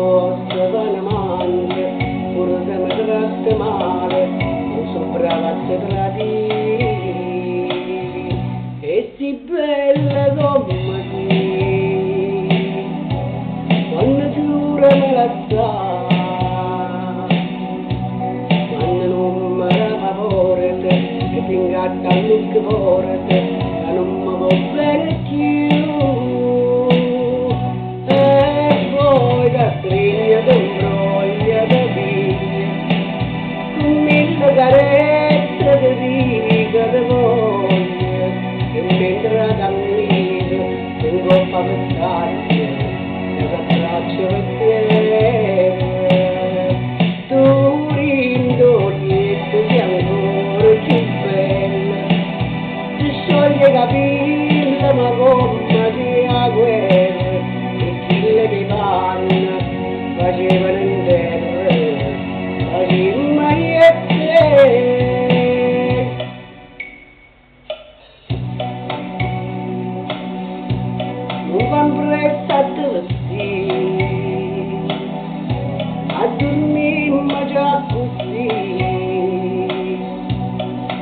posso fare male, pure se mi tratta male, non so brava a te tradire, e si bella come te, quando giuro me la sa, quando non me la favore, che pingatta a look forte, che non mi può bene più. Triglia d'ombroglia da viglia, con mille carezze di riga di voglia, e mentre cammino tengo pa' pensarti, e l'abbraccio per piede, tu rindolietto sei ancora più bella, ti scioglie capilla ma come di a guerra, e chi le che vanno facevano in terra, facevano mai e te. Non van pressa a te vestire, a dormire ma già così,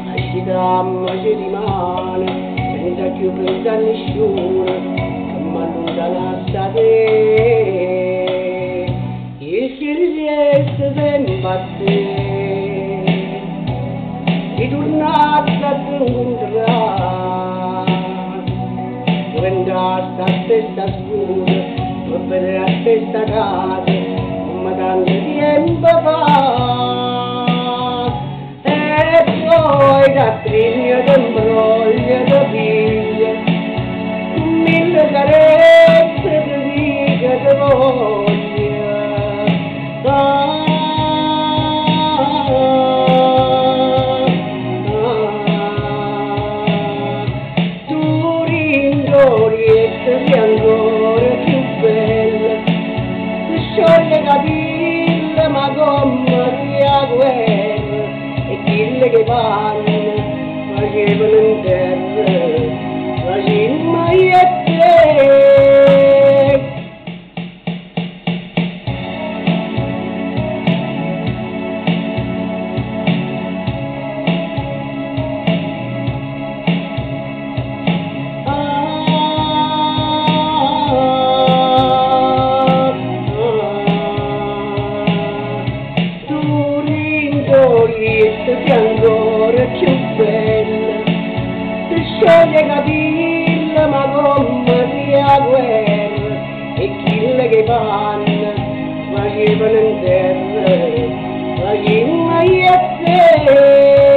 a scitamma ci rimane, senza più pensare a nessuno, che mi allontanasse da te. Il cielo riesce sempre a te, ritornate a te incontrare, diventaste a stessa scuola, per vedere a stessa casa, come tanto tempo fa, e poi da triglia d'ombroglia da figlia, mille carezze di riga di voglia. Tu rindolietto sei ancora più bella, ti scioglie capilla ma come sia guerra, e quelle che vanno facevano in terra, facevano mai a te. Sei ancora più bella, ti scioglie capilla ma come sia guerra, e quelle che vanno facevano in terra, facevano mai a te.